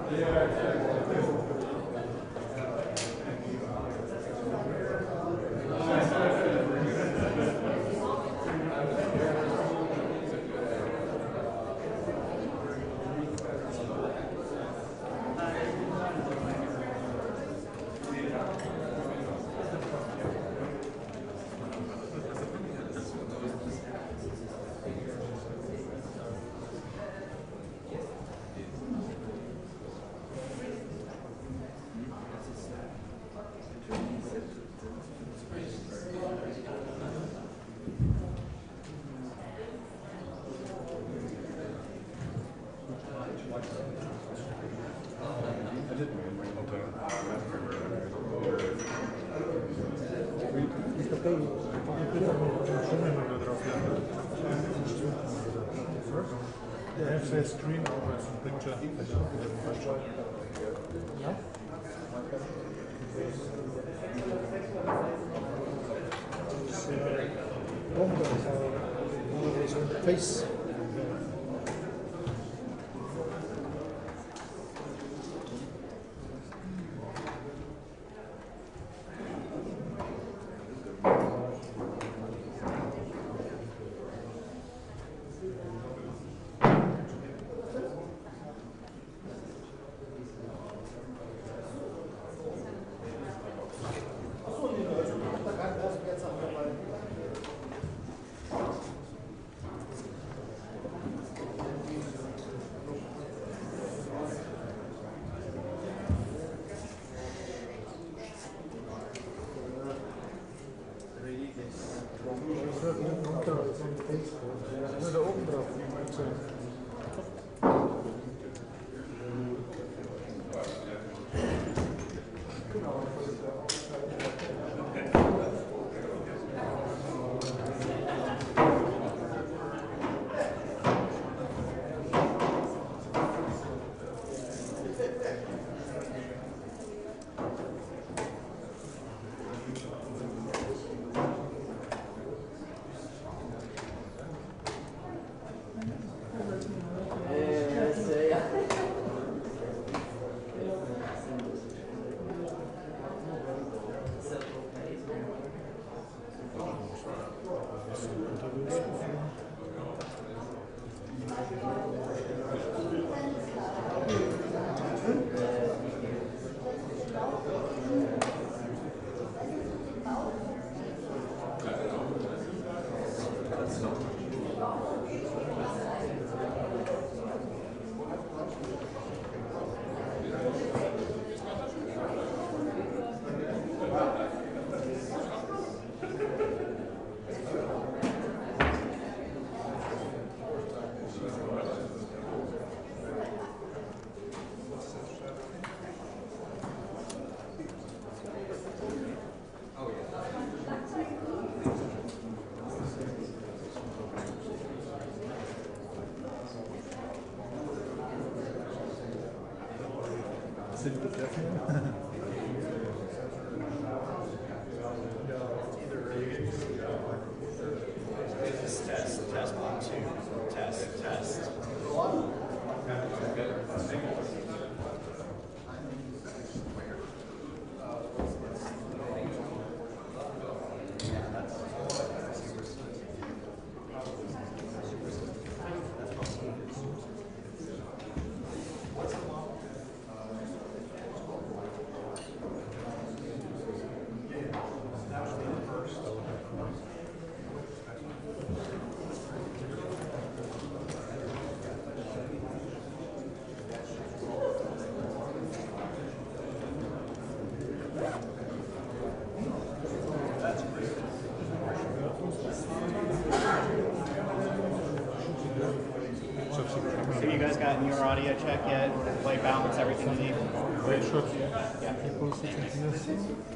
Yeah, if they stream over some picture. Yeah. Face. Have you guys gotten your audio check yet? Play balance, everything you need? Great shot. Yeah. People sitting here.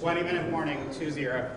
20-minute warning, 2-0.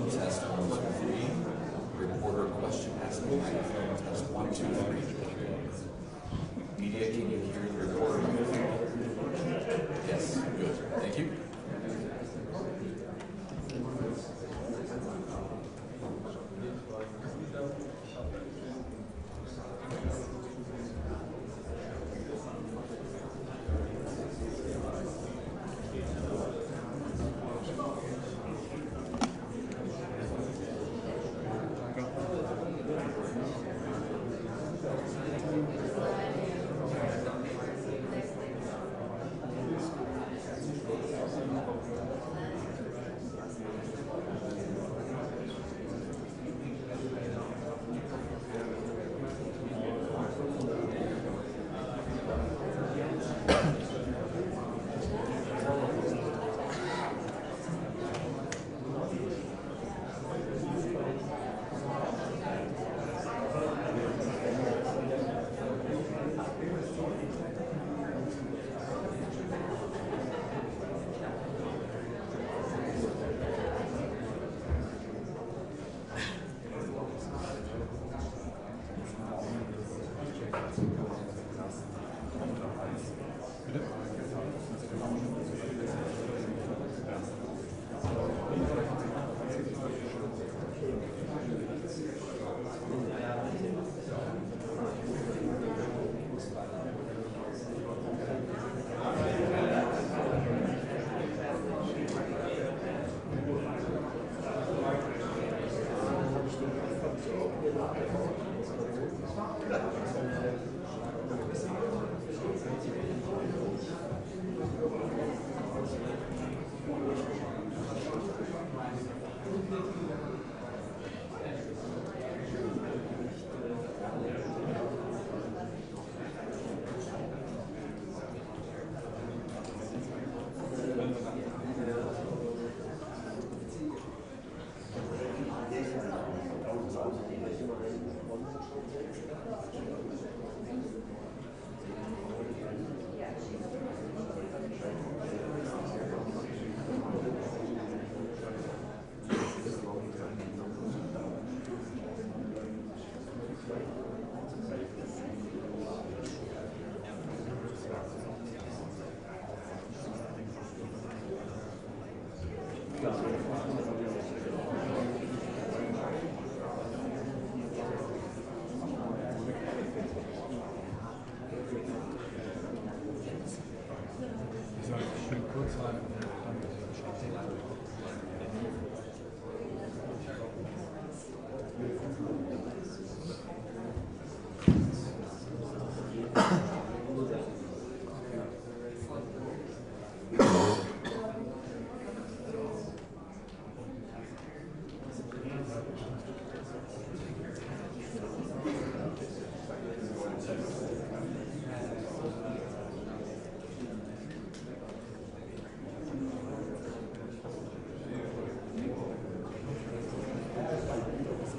Test 1, 2, 3. Reporter question asking microphone test 1, 2, 3. Media, can you hear the reporter? Yes, good. Thank you.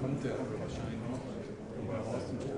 Kommt der aber wahrscheinlich noch.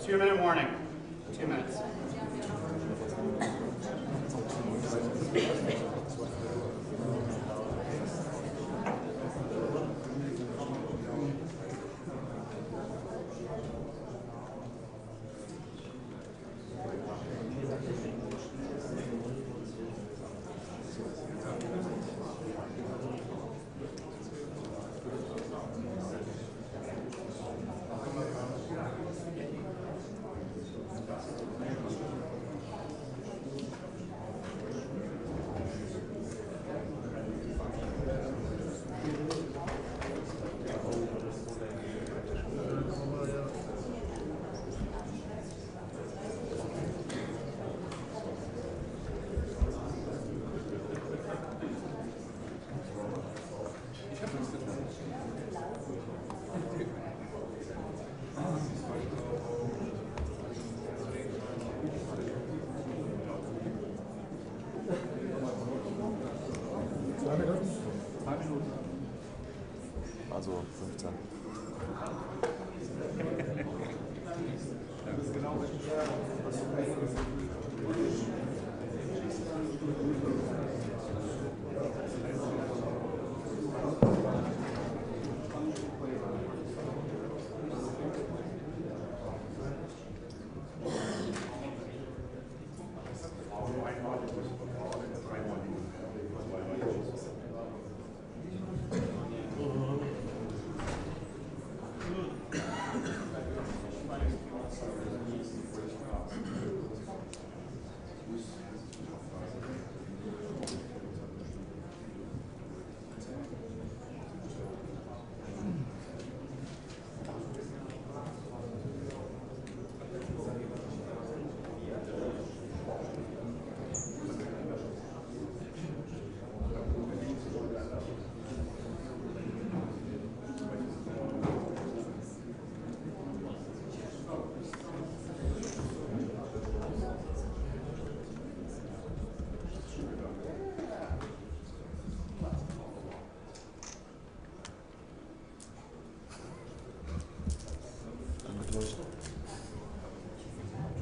Two-minute warning. 2 minutes. Also 15.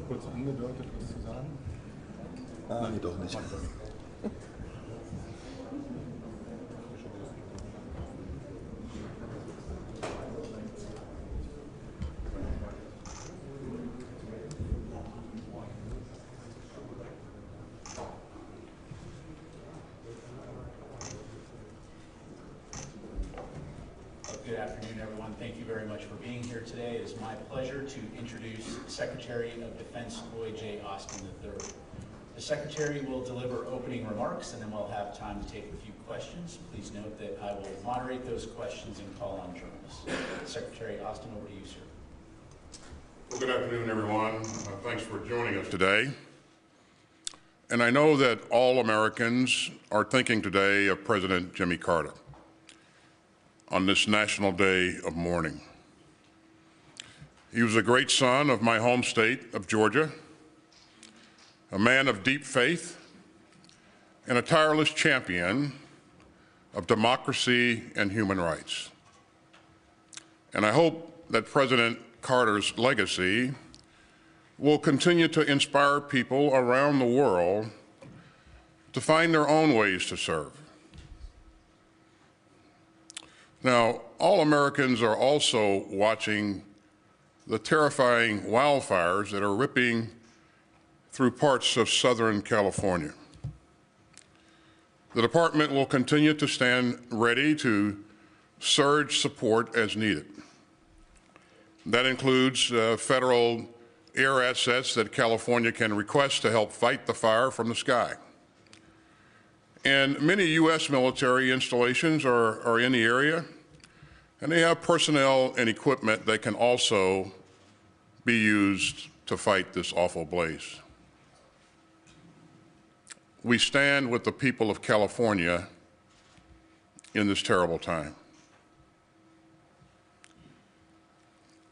Kurz angedeutet, was zu sagen? Ah, nee, doch nicht. Good afternoon, everyone. Thank you very much for being here today. It is my pleasure to introduce Secretary of Defense Lloyd J. Austin III. The Secretary will deliver opening remarks, and then we'll have time to take a few questions. Please note that I will moderate those questions and call on journalists. Secretary Austin, over to you, sir. Well, good afternoon, everyone. Thanks for joining us today. And I know that all Americans are thinking today of President Jimmy Carter on this National Day of Mourning. He was a great son of my home state of Georgia, a man of deep faith, and a tireless champion of democracy and human rights. And I hope that President Carter's legacy will continue to inspire people around the world to find their own ways to serve. Now, all Americans are also watching the terrifying wildfires that are ripping through parts of Southern California. The department will continue to stand ready to surge support as needed. That includes federal air assets that California can request to help fight the fire from the sky. And many U.S. military installations are in the area, and they have personnel and equipment that can also be used to fight this awful blaze. We stand with the people of California in this terrible time.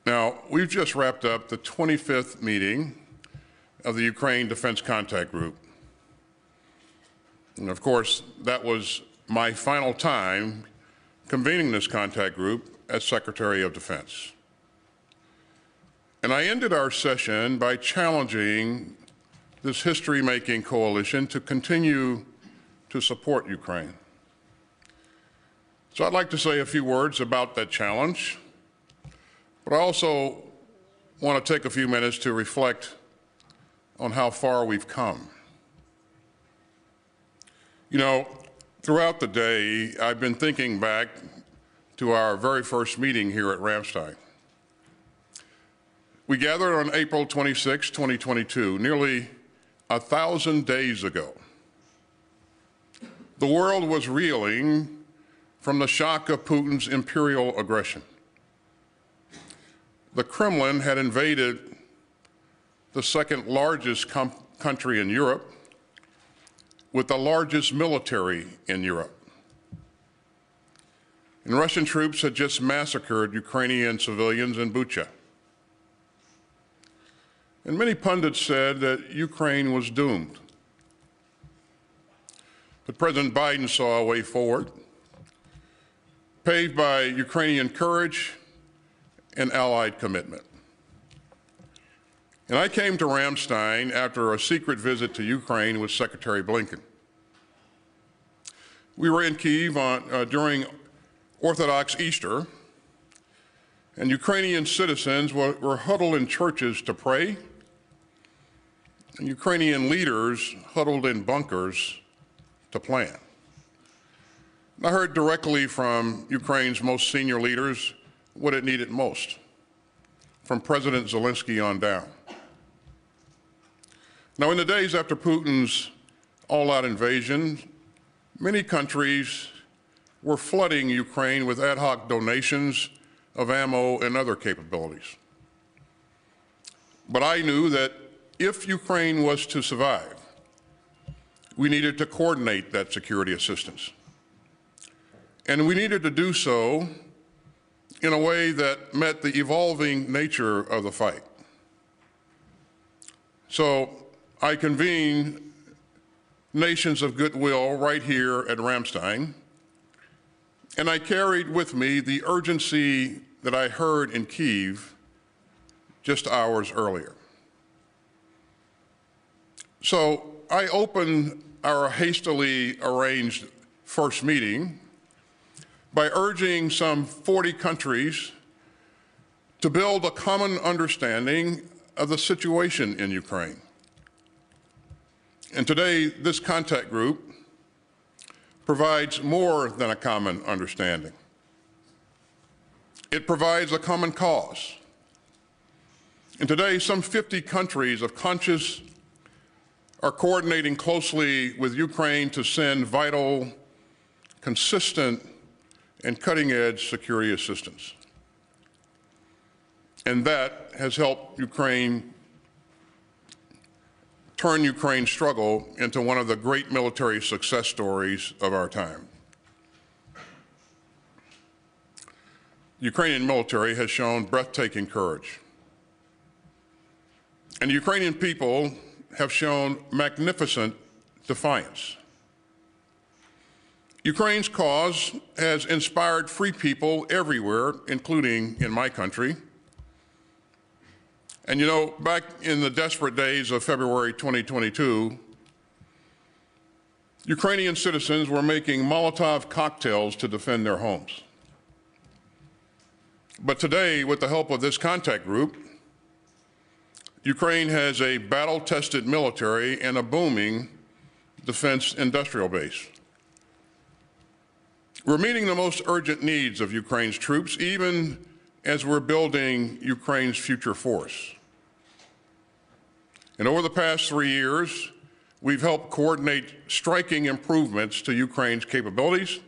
Now, we've just wrapped up the 25th meeting of the Ukraine Defense Contact Group. And of course, that was my final time convening this contact group as Secretary of Defense. And I ended our session by challenging this history-making coalition to continue to support Ukraine. So I'd like to say a few words about that challenge, but I also want to take a few minutes to reflect on how far we've come. You know, throughout the day, I've been thinking back to our very first meeting here at Ramstein. We gathered on April 26, 2022, nearly 1,000 days ago. The world was reeling from the shock of Putin's imperial aggression. The Kremlin had invaded the second largest country in Europe, with the largest military in Europe. And Russian troops had just massacred Ukrainian civilians in Bucha. And many pundits said that Ukraine was doomed. But President Biden saw a way forward, paved by Ukrainian courage and allied commitment. And I came to Ramstein after a secret visit to Ukraine with Secretary Blinken. We were in Kyiv during Orthodox Easter, and Ukrainian citizens were huddled in churches to pray, and Ukrainian leaders huddled in bunkers to plan. I heard directly from Ukraine's most senior leaders what it needed most, from President Zelensky on down. Now, in the days after Putin's all-out invasion, many countries were flooding Ukraine with ad hoc donations of ammo and other capabilities. But I knew that if Ukraine was to survive, we needed to coordinate that security assistance. And we needed to do so in a way that met the evolving nature of the fight. So I convened Nations of Goodwill right here at Ramstein, and I carried with me the urgency that I heard in Kyiv just hours earlier. So I opened our hastily arranged first meeting by urging some 40 countries to build a common understanding of the situation in Ukraine. And today, this contact group provides more than a common understanding. It provides a common cause. And today, some 50 countries of conscience are coordinating closely with Ukraine to send vital, consistent, and cutting-edge security assistance. And that has helped Ukraine turn Ukraine's struggle into one of the great military success stories of our time. The Ukrainian military has shown breathtaking courage. And the Ukrainian people have shown magnificent defiance. Ukraine's cause has inspired free people everywhere, including in my country. And you know, back in the desperate days of February 2022, Ukrainian citizens were making Molotov cocktails to defend their homes. But today, with the help of this contact group, Ukraine has a battle-tested military and a booming defense industrial base. We're meeting the most urgent needs of Ukraine's troops, even as we're building Ukraine's future force. And over the past 3 years, we've helped coordinate striking improvements to Ukraine's capabilities,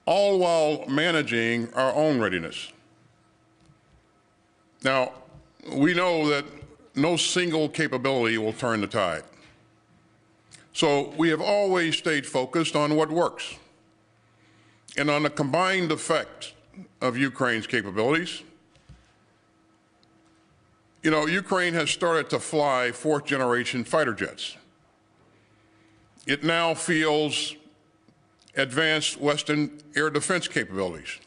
all while managing our own readiness. Now, we know that no single capability will turn the tide. So we have always stayed focused on what works and on the combined effect of Ukraine's capabilities You know, Ukraine has started to fly fourth-generation fighter jets. It now fields advanced Western air defense capabilities.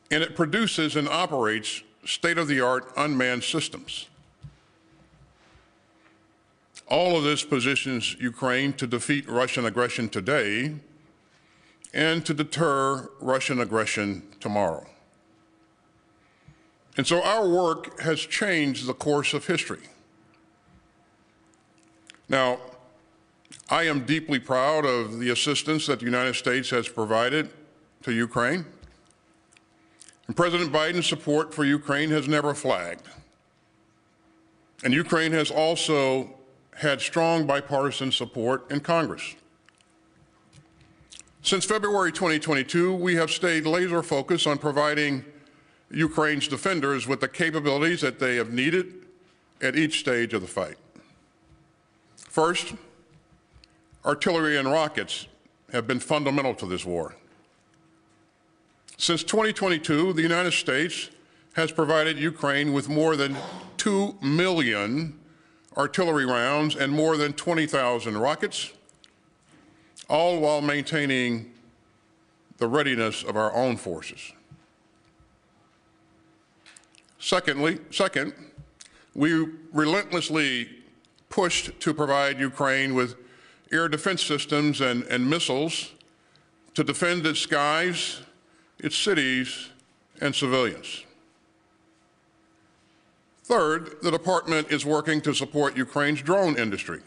And it produces and operates state-of-the-art unmanned systems. All of this positions Ukraine to defeat Russian aggression today and to deter Russian aggression tomorrow. And so our work has changed the course of history. Now, I am deeply proud of the assistance that the United States has provided to Ukraine. And President Biden's support for Ukraine has never flagged. And Ukraine has also had strong bipartisan support in Congress. Since February 2022, we have stayed laser focused on providing Ukraine's defenders with the capabilities that they have needed at each stage of the fight. First, artillery and rockets have been fundamental to this war. Since 2022, the United States has provided Ukraine with more than 2 million artillery rounds and more than 20,000 rockets, all while maintaining the readiness of our own forces. Second, we relentlessly pushed to provide Ukraine with air defense systems and missiles to defend its skies, its cities, and civilians. Third, the department is working to support Ukraine's drone industry.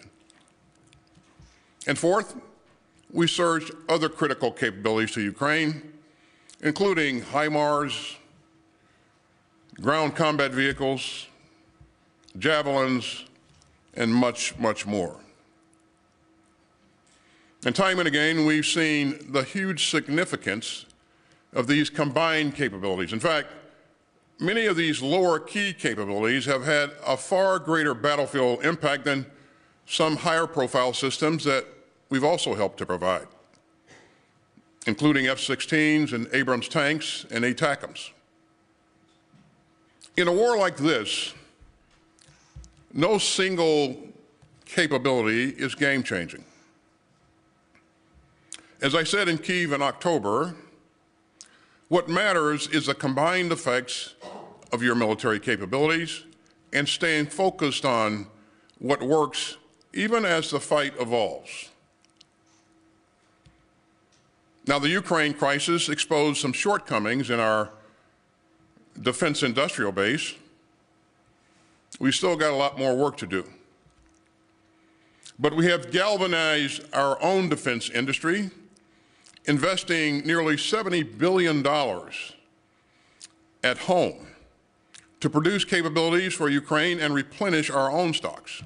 And fourth, we surged other critical capabilities to Ukraine, including HIMARS, ground combat vehicles, javelins, and much, much more. And time and again, we've seen the huge significance of these combined capabilities. In fact, many of these lower key capabilities have had a far greater battlefield impact than some higher profile systems that we've also helped to provide, including F-16s and Abrams tanks and ATACMS. In a war like this, no single capability is game-changing. As I said in Kyiv in October, what matters is the combined effects of your military capabilities and staying focused on what works even as the fight evolves. Now, the Ukraine crisis exposed some shortcomings in our defense industrial base. We still got a lot more work to do. But we have galvanized our own defense industry, investing nearly $70 billion at home to produce capabilities for Ukraine and replenish our own stocks.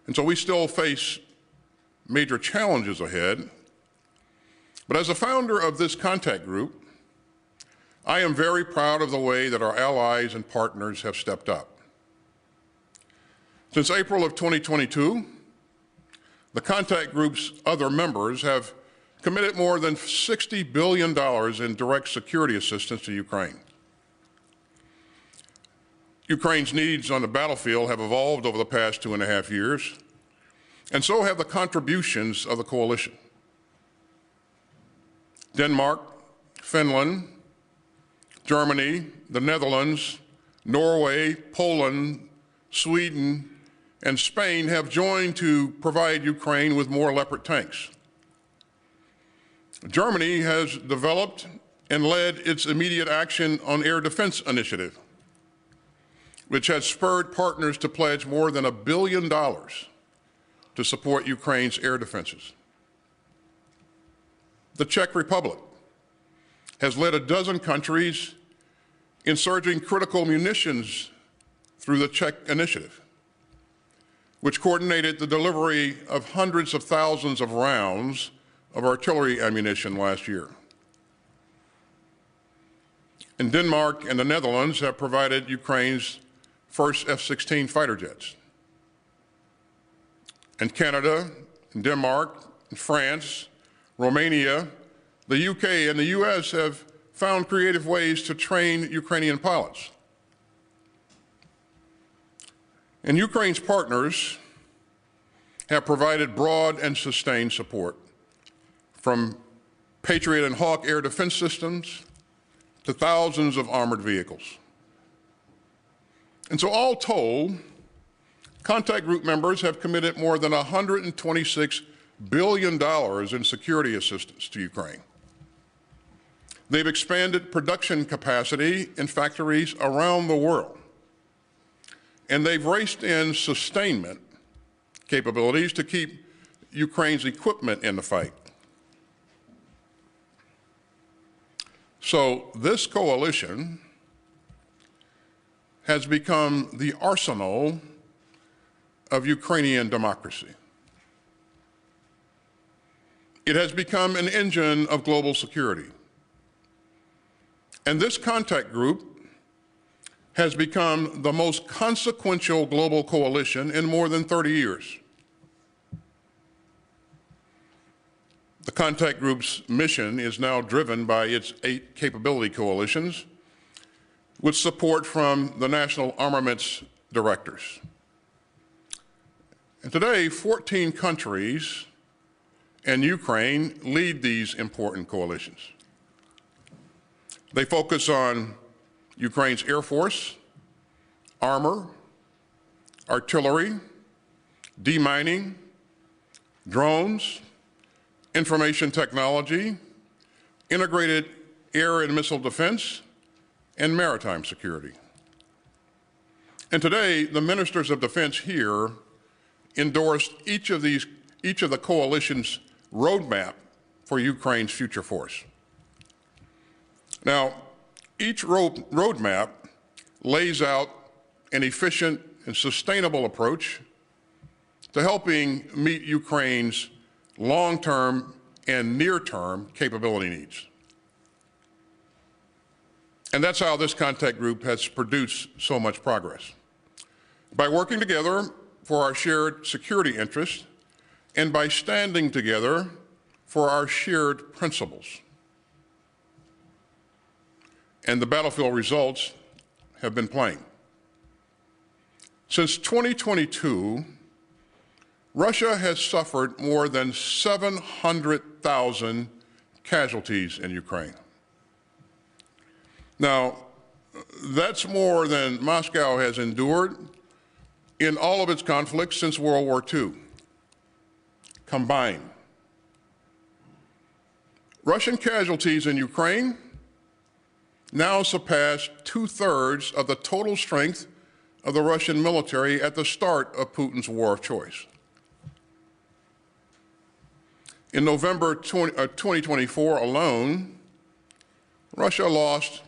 And so we still face major challenges ahead. But as a founder of this contact group, I am very proud of the way that our allies and partners have stepped up. Since April of 2022, the contact group's other members have committed more than $60 billion in direct security assistance to Ukraine. Ukraine's needs on the battlefield have evolved over the past 2.5 years, and so have the contributions of the coalition. Denmark, Finland, Germany, the Netherlands, Norway, Poland, Sweden, and Spain have joined to provide Ukraine with more Leopard tanks. Germany has developed and led its immediate action on air defense initiative, which has spurred partners to pledge more than $1 billion to support Ukraine's air defenses. The Czech Republic has led a dozen countries in surging critical munitions through the Czech Initiative, which coordinated the delivery of hundreds of thousands of rounds of artillery ammunition last year. And Denmark and the Netherlands have provided Ukraine's first F-16 fighter jets. And Canada, and Denmark, and France, Romania, the UK, and the US have found creative ways to train Ukrainian pilots. And Ukraine's partners have provided broad and sustained support, from Patriot and Hawk air defense systems to thousands of armored vehicles. And so all told, contact group members have committed more than $126 billion in security assistance to Ukraine. They've expanded production capacity in factories around the world, and they've raced in sustainment capabilities to keep Ukraine's equipment in the fight. So this coalition has become the arsenal of Ukrainian democracy. It has become an engine of global security. And this contact group has become the most consequential global coalition in more than 30 years. The contact group's mission is now driven by its 8 capability coalitions, with support from the national armaments directors. And today, 14 countries and Ukraine lead these important coalitions. They focus on Ukraine's Air Force, armor, artillery, demining, drones, information technology, integrated air and missile defense, and maritime security. And today, the ministers of defense here endorsed each of the coalition's roadmap for Ukraine's future force. Now, each roadmap lays out an efficient and sustainable approach to helping meet Ukraine's long-term and near-term capability needs. And that's how this contact group has produced so much progress. By working together for our shared security interests and by standing together for our shared principles. And the battlefield results have been plain. Since 2022, Russia has suffered more than 700,000 casualties in Ukraine. Now, that's more than Moscow has endured in all of its conflicts since World War II, combined. Russian casualties in Ukraine now surpass 2/3 of the total strength of the Russian military at the start of Putin's war of choice. In November 2024 alone, Russia lost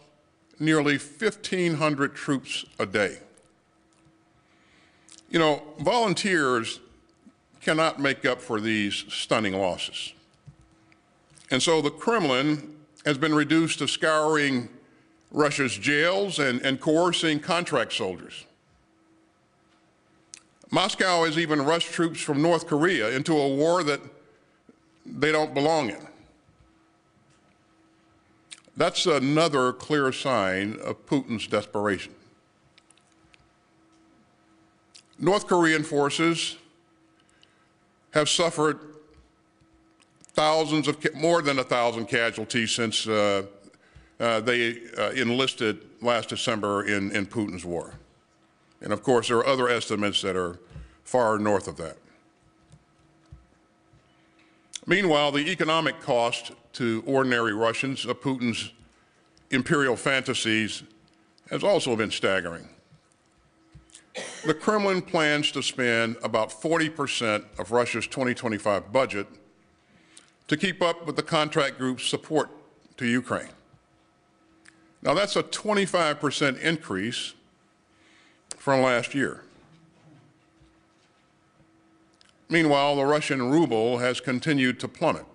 nearly 1,500 troops a day. You know, volunteers cannot make up for these stunning losses. And so the Kremlin has been reduced to scouring Russia's jails and coercing contract soldiers. Moscow has even rushed troops from North Korea into a war that they don't belong in. That's another clear sign of Putin's desperation. North Korean forces have suffered more than 1,000 casualties since they enlisted last December in Putin's war. And of course, there are other estimates that are far north of that. Meanwhile, the economic cost to ordinary Russians of Putin's imperial fantasies has also been staggering. The Kremlin plans to spend about 40% of Russia's 2025 budget to keep up with the contract group's support to Ukraine. Now, that's a 25% increase from last year. Meanwhile, the Russian ruble has continued to plummet.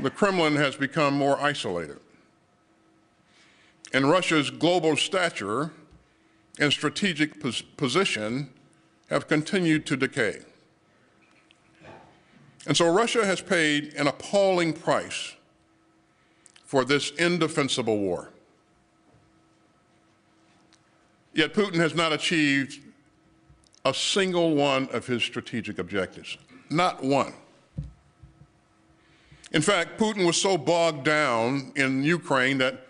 The Kremlin has become more isolated. And Russia's global stature and strategic position have continued to decay. And so Russia has paid an appalling price for this indefensible war. Yet Putin has not achieved a single one of his strategic objectives, not one. In fact, Putin was so bogged down in Ukraine that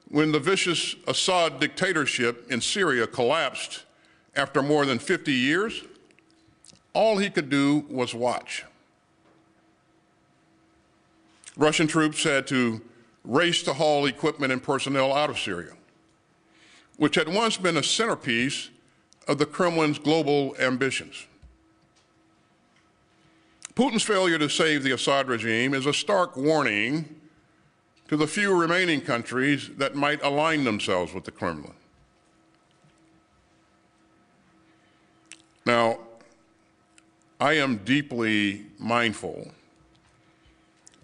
when the vicious Assad dictatorship in Syria collapsed after more than 50 years, all he could do was watch. Russian troops had to race to haul equipment and personnel out of Syria, which had once been a centerpiece of the Kremlin's global ambitions. Putin's failure to save the Assad regime is a stark warning to the few remaining countries that might align themselves with the Kremlin. Now, I am deeply mindful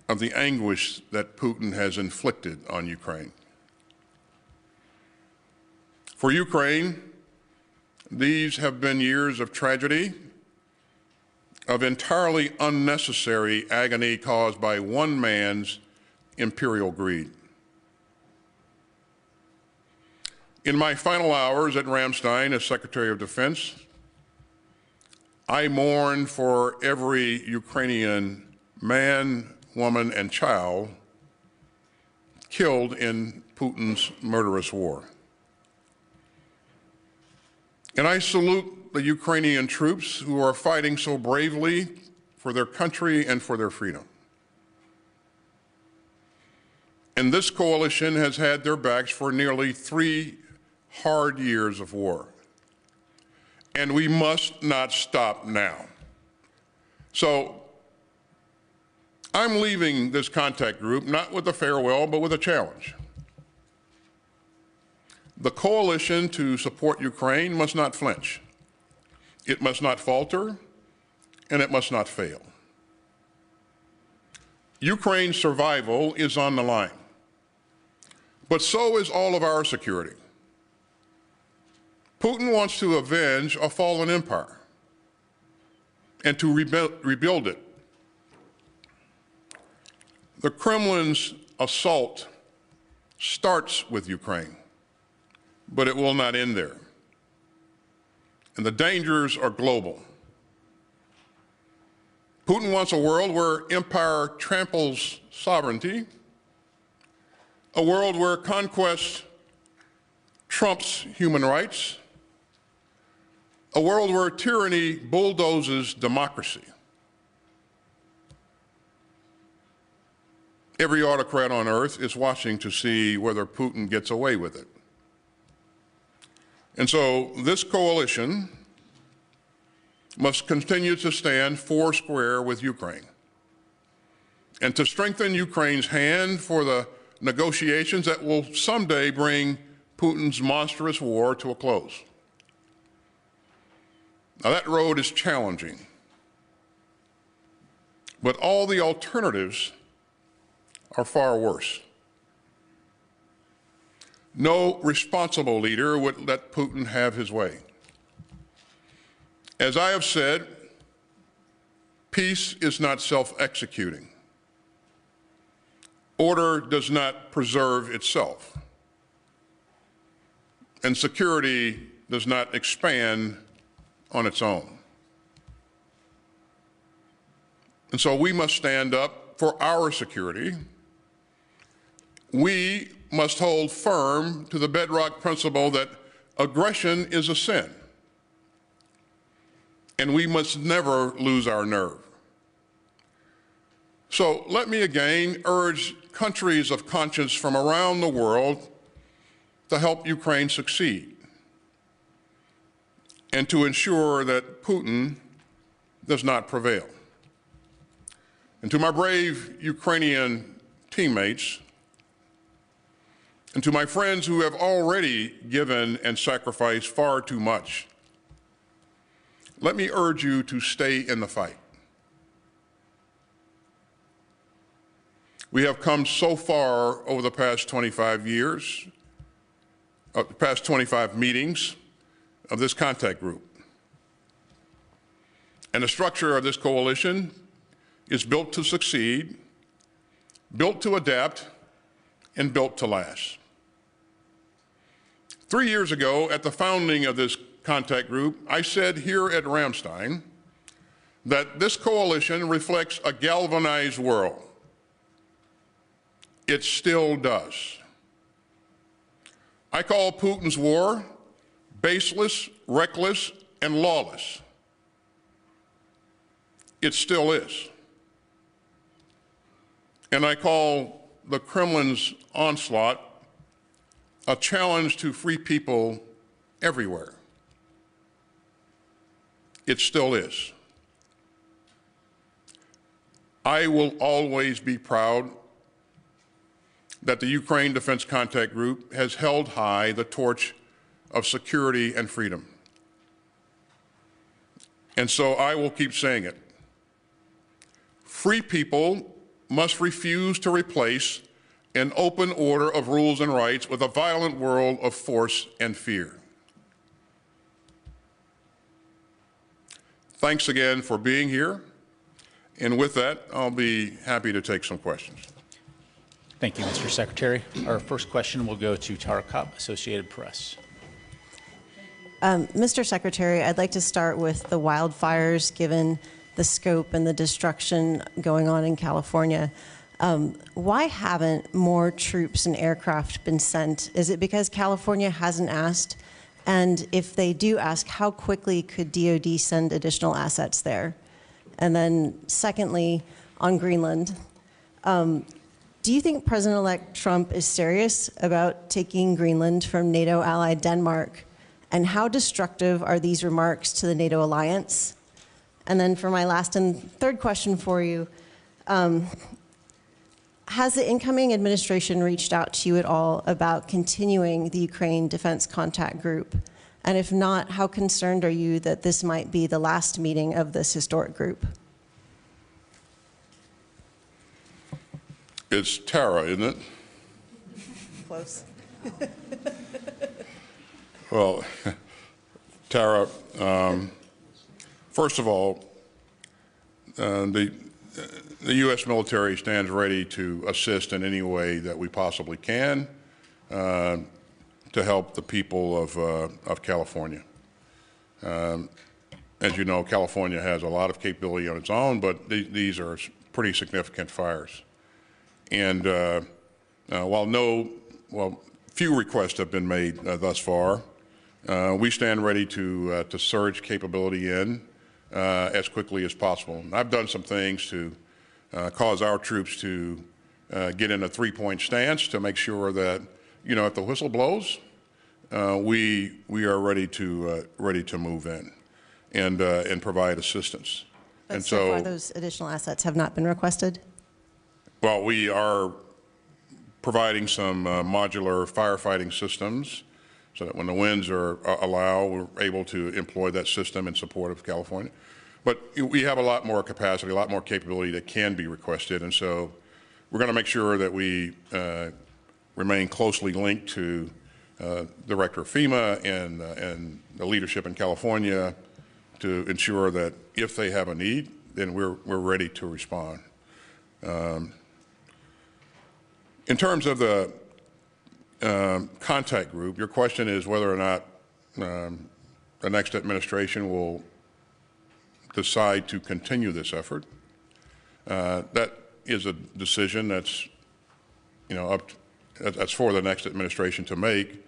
of the anguish that Putin has inflicted on Ukraine. For Ukraine, these have been years of tragedy, of entirely unnecessary agony caused by one man's imperial greed. In my final hours at Ramstein as Secretary of Defense, I mourn for every Ukrainian man, woman, and child killed in Putin's murderous war. And I salute the Ukrainian troops who are fighting so bravely for their country and for their freedom. And this coalition has had their backs for nearly 3 hard years of war. And we must not stop now. So I'm leaving this contact group not with a farewell, but with a challenge. The coalition to support Ukraine must not flinch. It must not falter, and it must not fail. Ukraine's survival is on the line, but so is all of our security. Putin wants to avenge a fallen empire and to rebuild it. The Kremlin's assault starts with Ukraine, but it will not end there. And the dangers are global. Putin wants a world where empire tramples sovereignty, a world where conquest trumps human rights, a world where tyranny bulldozes democracy. Every autocrat on earth is watching to see whether Putin gets away with it. And so this coalition must continue to stand foursquare with Ukraine and to strengthen Ukraine's hand for the negotiations that will someday bring Putin's monstrous war to a close. Now that road is challenging, but all the alternatives are far worse. No responsible leader would let Putin have his way. As I have said, peace is not self-executing. Order does not preserve itself. And security does not expand on its own. And so we must stand up for our security. We must hold firm to the bedrock principle that aggression is a sin. And we must never lose our nerve. So let me again urge countries of conscience from around the world to help Ukraine succeed and to ensure that Putin does not prevail. And to my brave Ukrainian teammates, and to my friends who have already given and sacrificed far too much, let me urge you to stay in the fight. We have come so far over the past 25 years, the past 25 meetings of this contact group. And the structure of this coalition is built to succeed, built to adapt, and built to last. 3 years ago, at the founding of this contact group, I said here at Ramstein that this coalition reflects a galvanized world. It still does. I call Putin's war baseless, reckless, and lawless. It still is. And I call the Kremlin's onslaught a challenge to free people everywhere. It still is. I will always be proud that the Ukraine Defense Contact Group has held high the torch of security and freedom. And so I will keep saying it. Free people must refuse to replace an open order of rules and rights with a violent world of force and fear. Thanks again for being here. And with that, I'll be happy to take some questions. Thank you, Mr. Secretary. Our first question will go to Tara Kopp, Associated Press. Mr. Secretary, I'd like to start with the wildfires, given the scope and the destruction going on in California. Why haven't more troops and aircraft been sent? Is it because California hasn't asked? And if they do ask, how quickly could DoD send additional assets there? And then secondly, on Greenland, do you think President-elect Trump is serious about taking Greenland from NATO ally Denmark? And how destructive are these remarks to the NATO alliance? And then for my last and third question for you, has the incoming administration reached out to you at all about continuing the Ukraine Defense Contact Group? And if not, how concerned are you that this might be the last meeting of this historic group? It's Tara, isn't it? Close. Well, Tara, first of all, the U.S. military stands ready to assist in any way that we possibly can to help the people of California. As you know, California has a lot of capability on its own, but these are pretty significant fires. And while few requests have been made thus far, we stand ready to surge capability in as quickly as possible. And I've done some things to cause our troops to get in a three-point stance to make sure that, you know, if the whistle blows, we are ready to move in and provide assistance. But and so far, those additional assets have not been requested? Well, we are providing some modular firefighting systems so that when the winds allow, we're able to employ that system in support of California. But we have a lot more capacity, a lot more capability that can be requested, and so we're going to make sure that we remain closely linked to Director of FEMA and the leadership in California to ensure that if they have a need, then we're ready to respond. In terms of the contact group, your question is whether or not the next administration will decide to continue this effort. That is a decision that's, you know, that's for the next administration to make,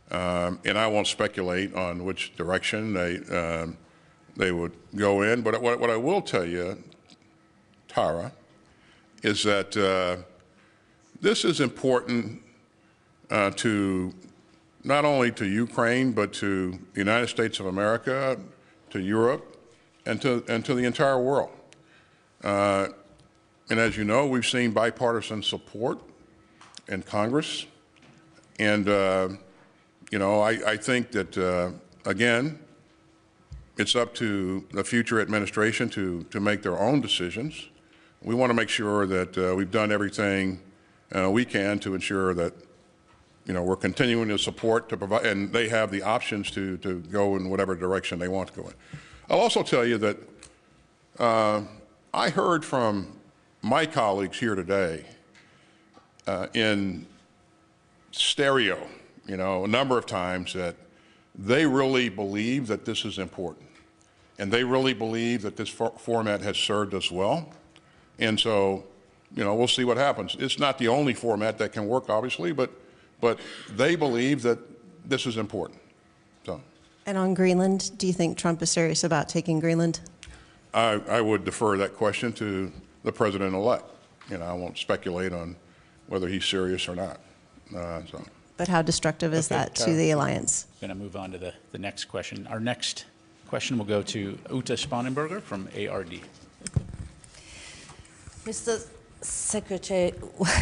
and I won't speculate on which direction they would go in. But what I will tell you, Tara, is that this is important to not only to Ukraine, but to the United States of America, to Europe, and to the entire world. And as you know, we've seen bipartisan support in Congress. And, you know, I think that, again, it's up to the future administration to make their own decisions. We want to make sure that we've done everything we can to ensure that, you know, we're continuing to support to provide, and they have the options to go in whatever direction they want to go in. I'll also tell you that I heard from my colleagues here today in stereo, you know, a number of times that they really believe that this is important. And they really believe that this format has served us well. And so, you know, we'll see what happens. It's not the only format that can work, obviously, but they believe that this is important. So. And on Greenland, do you think Trump is serious about taking Greenland? I would defer that question to the president-elect. You know, I won't speculate on whether he's serious or not. So. But how destructive is that to the alliance? I'm going to move on to the next question. Our next question will go to Uta Spanenberger from ARD. Mr. Secretary,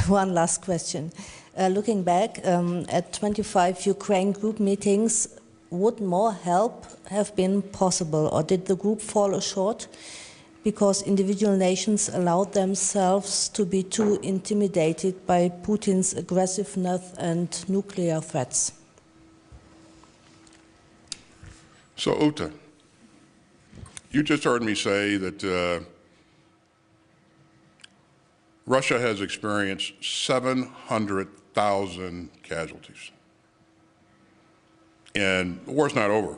one last question. Looking back at 25 Ukraine group meetings, would more help have been possible, or did the group fall short because individual nations allowed themselves to be too intimidated by Putin's aggressiveness and nuclear threats? So, Uta, you just heard me say that Russia has experienced 700,000 casualties. And the war's not over.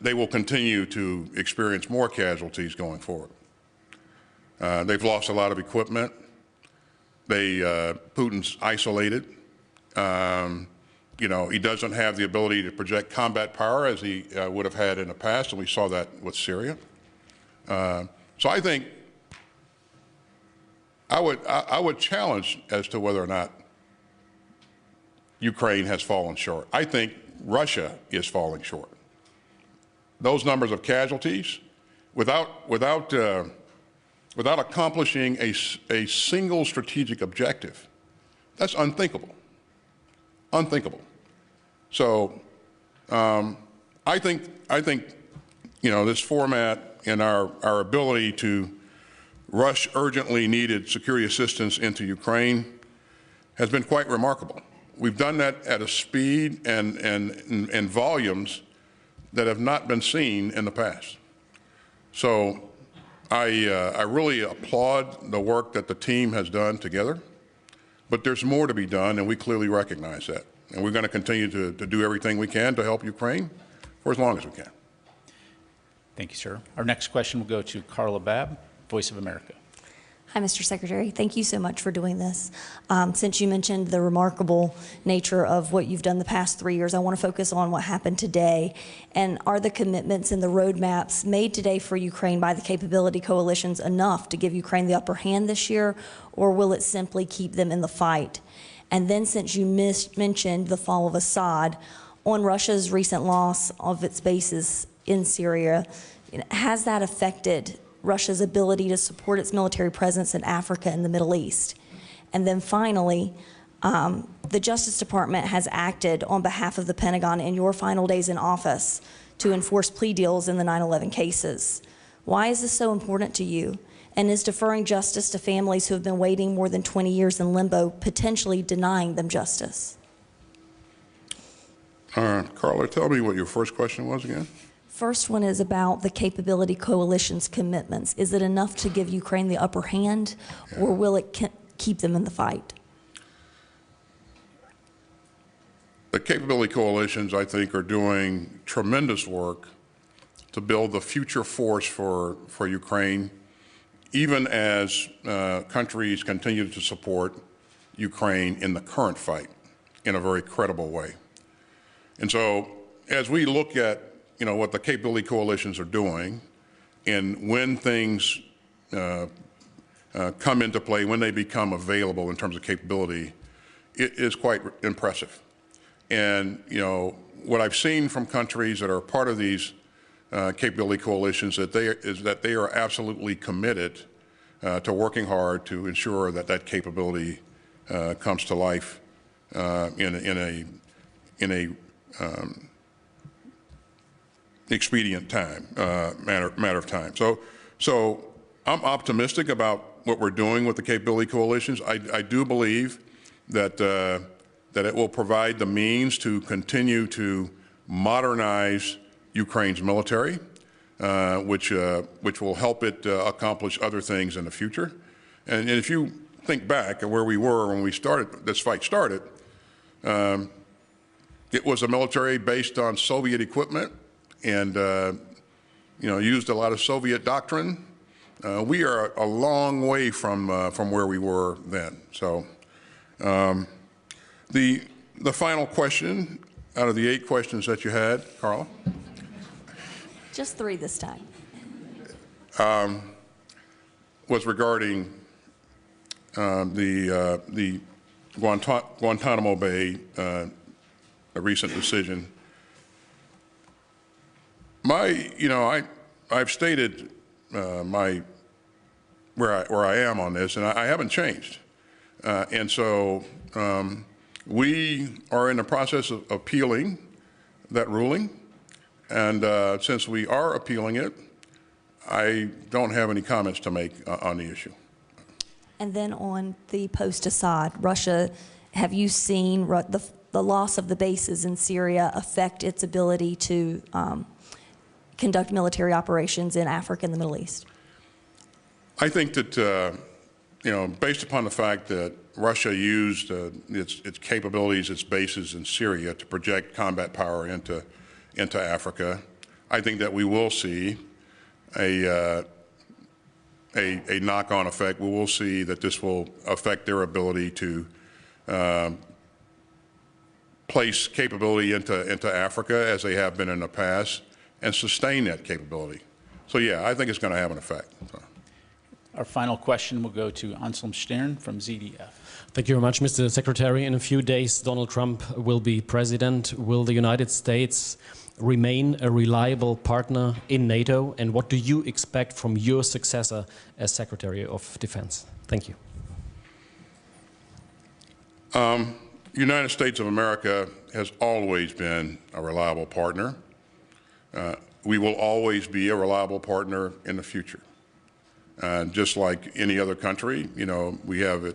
They will continue to experience more casualties going forward. They've lost a lot of equipment. Putin's isolated. You know, he doesn't have the ability to project combat power as he would have had in the past, and we saw that with Syria. So I think I would challenge as to whether or not Ukraine has fallen short. I think Russia is falling short. Those numbers of casualties, without accomplishing a single strategic objective, that's unthinkable. Unthinkable. So I think you know, this format and our ability to rush urgently needed security assistance into Ukraine has been quite remarkable. We've done that at a speed and volumes that have not been seen in the past. So I really applaud the work that the team has done together, but there's more to be done, and we clearly recognize that. And we're going to continue to do everything we can to help Ukraine for as long as we can. Thank you, sir. Our next question will go to Carla Babb, Voice of America. Hi, Mr. Secretary. Thank you so much for doing this. Since you mentioned the remarkable nature of what you've done the past 3 years, I want to focus on what happened today. And are the commitments and the roadmaps made today for Ukraine by the capability coalitions enough to give Ukraine the upper hand this year, or will it simply keep them in the fight? And then, since you mentioned the fall of Assad, on Russia's recent loss of its bases in Syria, has that affected Russia's ability to support its military presence in Africa and the Middle East? And then finally, the Justice Department has acted on behalf of the Pentagon in your final days in office to enforce plea deals in the 9/11 cases. Why is this so important to you? And is deferring justice to families who have been waiting more than 20 years in limbo potentially denying them justice? Carla, tell me what your first question was again. First one is about the capability coalition's commitments. Is it enough to give Ukraine the upper hand, or will it keep them in the fight? The capability coalitions, I think, are doing tremendous work to build the future force for Ukraine, even as countries continue to support Ukraine in the current fight in a very credible way. And so as we look at what the capability coalitions are doing, and when things come into play, when they become available in terms of capability, it is quite impressive. And what I've seen from countries that are part of these capability coalitions is that they are absolutely committed to working hard to ensure that that capability comes to life in a expedient time, matter of time. So I'm optimistic about what we're doing with the capability coalitions. I do believe that it will provide the means to continue to modernize Ukraine's military, which will help it accomplish other things in the future. And if you think back at where we were when this fight started, it was a military based on Soviet equipment and, used a lot of Soviet doctrine. We are a long way from where we were then. So the final question out of the 8 questions that you had, Carla? Just 3 this time. Was regarding the Guantanamo Bay, a recent decision. I've stated where I am on this, and I haven't changed. And so we are in the process of appealing that ruling, and since we are appealing it, I don't have any comments to make on the issue. And then on the post-Assad, Russia, have you seen the loss of the bases in Syria affect its ability to conduct military operations in Africa and the Middle East? I think that, based upon the fact that Russia used its capabilities, its bases in Syria to project combat power into Africa, I think that we will see a knock-on effect. We will see that this will affect their ability to place capability into Africa as they have been in the past and sustain that capability. So yeah, I think it's going to have an effect. So. Our final question will go to Anselm Stern from ZDF. Thank you very much, Mr. Secretary. In a few days, Donald Trump will be president. Will the United States remain a reliable partner in NATO? And what do you expect from your successor as Secretary of Defense? Thank you. United States of America has always been a reliable partner. We will always be a reliable partner in the future. Just like any other country, we have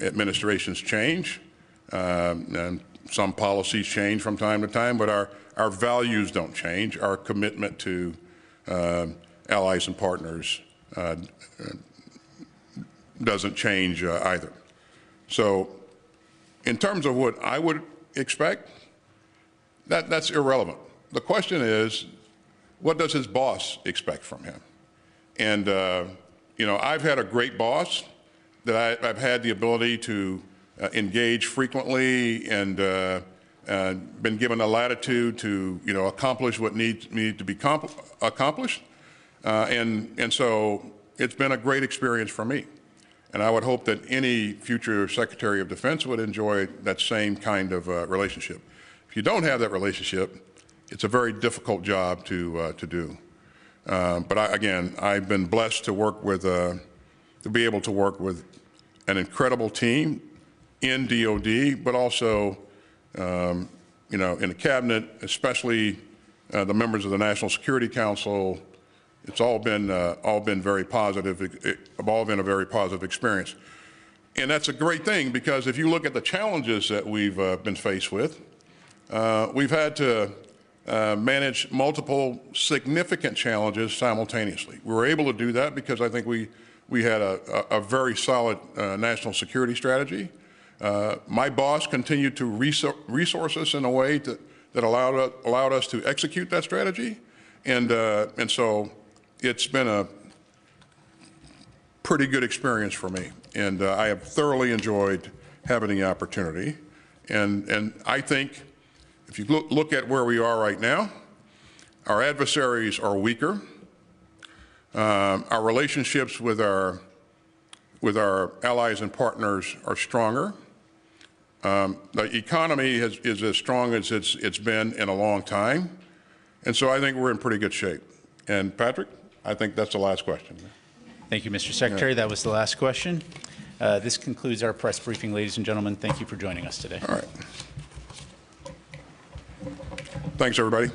administrations change, and some policies change from time to time, but our values don't change. Our commitment to allies and partners doesn't change either. So in terms of what I would expect, that's irrelevant. The question is, what does his boss expect from him? And, I've had a great boss that I've had the ability to engage frequently and been given the latitude to, accomplish what needs to be accomplished. And so it's been a great experience for me. And I would hope that any future Secretary of Defense would enjoy that same kind of relationship. If you don't have that relationship, it's a very difficult job to do. But again, I've been blessed to work with, to be able to work with an incredible team in DOD, but also, in the cabinet, especially the members of the National Security Council. It's all been very positive. It's all been a very positive experience. And that's a great thing, because if you look at the challenges that we've been faced with, we've had to manage multiple significant challenges simultaneously. We were able to do that because I think we had a very solid national security strategy. My boss continued to resource us in a way that allowed us to execute that strategy, and so it's been a pretty good experience for me, and I have thoroughly enjoyed having the opportunity. And I think if you look at where we are right now, our adversaries are weaker. Our relationships with our allies and partners are stronger. The economy is as strong as it's been in a long time. And so I think we're in pretty good shape. And Patrick, I think that's the last question. Thank you, Mr. Secretary. That was the last question. This concludes our press briefing, ladies and gentlemen. Thank you for joining us today. All right. Thanks, everybody.